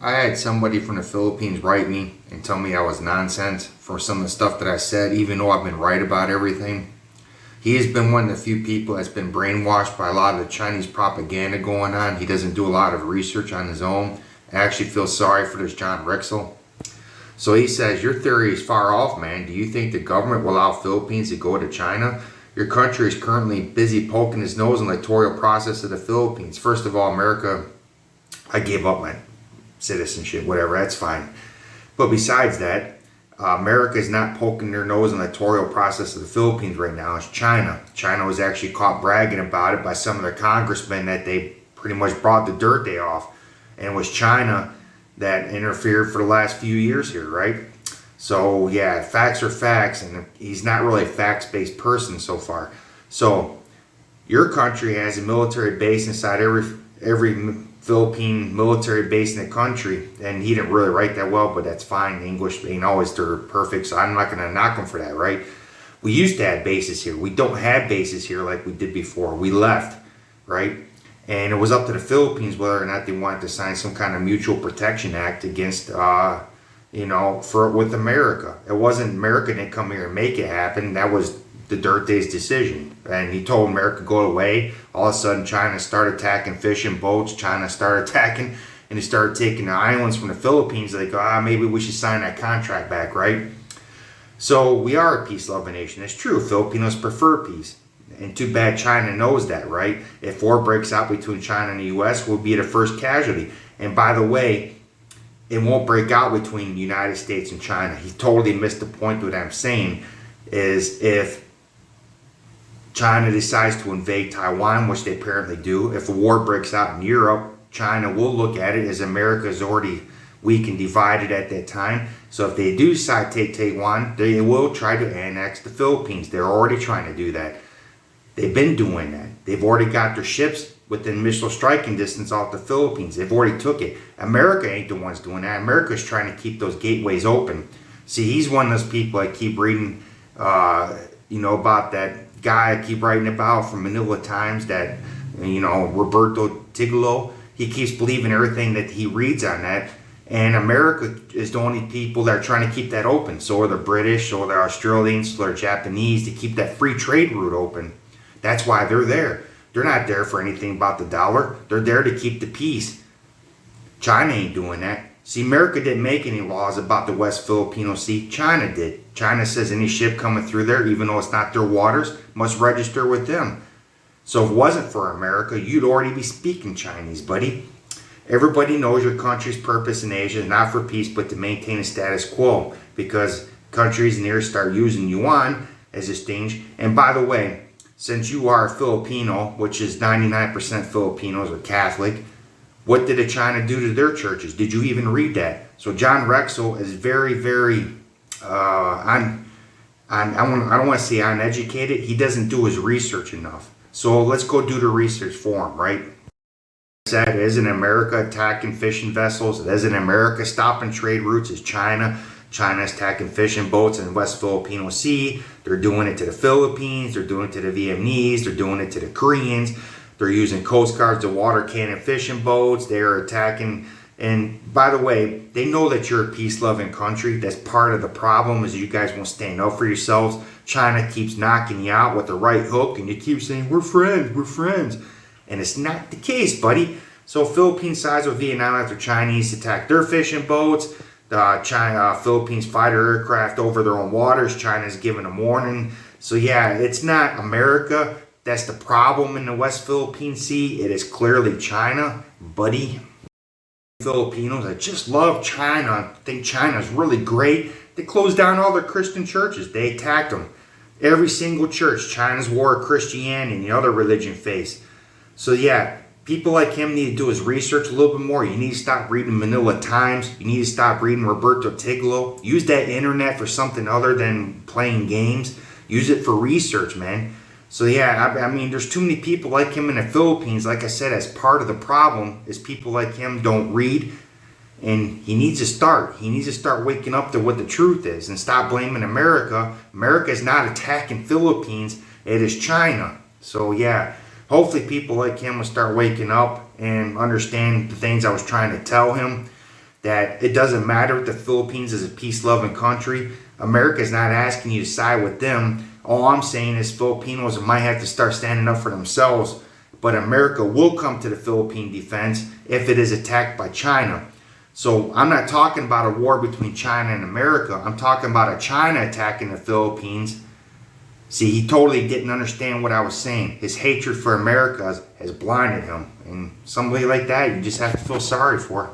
I had somebody from the Philippines write me and tell me I was nonsense for some of the stuff that I said, even though I've been right about everything. He has been one of the few people that's been brainwashed by a lot of the Chinese propaganda going on. He doesn't do a lot of research on his own. I actually feel sorry for this John Rexel. So he says, your theory is far off, man. Do you think the government will allow Philippines to go to China? Your country is currently busy poking its nose in the electoral process of the Philippines. First of all, America, I gave up my citizenship, whatever, that's fine. But besides that, America is not poking their nose in the electoral process of the Philippines right now. It's China. China was actually caught bragging about it by some of their congressmen that they pretty much brought the dirt day off. And it was China that interfered for the last few years here, right? So yeah, facts are facts, and he's not really a facts-based person so far. So your country has a military base inside every Philippine military base in the country, and he didn't really write that well, but that's fine. English ain't always perfect, so I'm not gonna knock him for that, right? We used to have bases here. We don't have bases here like we did before. We left, right? And it was up to the Philippines whether or not they wanted to sign some kind of mutual protection act against, with America. It wasn't America didn't come here and make it happen. That was the Dirt Day's decision. And he told America to go away. All of a sudden, China started attacking fishing boats. China started attacking, and he started taking the islands from the Philippines. Like, maybe we should sign that contract back, right? So we are a peace-loving nation. It's true. Filipinos prefer peace. And too bad China knows that, right? If war breaks out between China and the U.S., we'll be the first casualty. And by the way, it won't break out between the United States and China. He totally missed the point. What I'm saying is if China decides to invade Taiwan, which they apparently do, if a war breaks out in Europe, China will look at it as America is already weak and divided at that time. So if they do decide to take Taiwan, they will try to annex the Philippines. They're already trying to do that. They've been doing that. They've already got their ships within missile striking distance off the Philippines. They've already took it. America ain't the ones doing that. America's trying to keep those gateways open. See, he's one of those people I keep reading, about that guy I keep writing about from Manila Times, that, Roberto Tigolo. He keeps believing everything that he reads on that. And America is the only people that are trying to keep that open. So are the British, or the Australians, or the Japanese, to keep that free trade route open. That's why they're there. They're not there for anything about the dollar. They're there to keep the peace. China ain't doing that. See, America didn't make any laws about the West Filipino Sea. China did. China says any ship coming through there, even though it's not their waters, must register with them. So if it wasn't for America, you'd already be speaking Chinese, buddy. Everybody knows your country's purpose in Asia is not for peace, but to maintain a status quo, because countries near start using yuan as exchange. And by the way, since you are a Filipino, which is 99% Filipinos are Catholic, what did China do to their churches? Did you even read that? So John Rexel is very, very, I don't want to say uneducated. He doesn't do his research enough. So let's go do the research for him, right? Said, isn't America attacking fishing vessels? Isn't America stopping trade routes? Is China? China's attacking fishing boats in the West Filipino Sea. They're doing it to the Philippines. They're doing it to the Vietnamese. They're doing it to the Koreans. They're using coast guards to water cannon fishing boats. They're attacking. And by the way, they know that you're a peace-loving country. That's part of the problem, is you guys won't stand up for yourselves. China keeps knocking you out with the right hook, and you keep saying, we're friends, we're friends. And it's not the case, buddy. So Philippines sides with Vietnam after Chinese attack their fishing boats. The Philippines fighter aircraft over their own waters. China's giving a warning. So yeah, it's not America that's the problem in the West Philippine Sea. It is clearly China, buddy. Filipinos, I just love China. I think China's really great. They closed down all their Christian churches. They attacked them. Every single church. China's war of Christianity and the other religion face. So yeah, people like him need to do his research a little bit more. You need to stop reading Manila Times. You need to stop reading Roberto Tigolo. Use that internet for something other than playing games. Use it for research, man. So yeah, I mean, there's too many people like him in the Philippines. Like I said, as part of the problem is people like him don't read. And he needs to start. He needs to start waking up to what the truth is and stop blaming America. America is not attacking Philippines. It is China. So yeah, hopefully people like him will start waking up and understand the things I was trying to tell him. that it doesn't matter if the Philippines is a peace-loving country. America is not asking you to side with them. All I'm saying is Filipinos might have to start standing up for themselves, but America will come to the Philippine defense if it is attacked by China. So I'm not talking about a war between China and America. I'm talking about a China attacking the Philippines. See, he totally didn't understand what I was saying. His hatred for America has blinded him. And somebody like that, you just have to feel sorry for.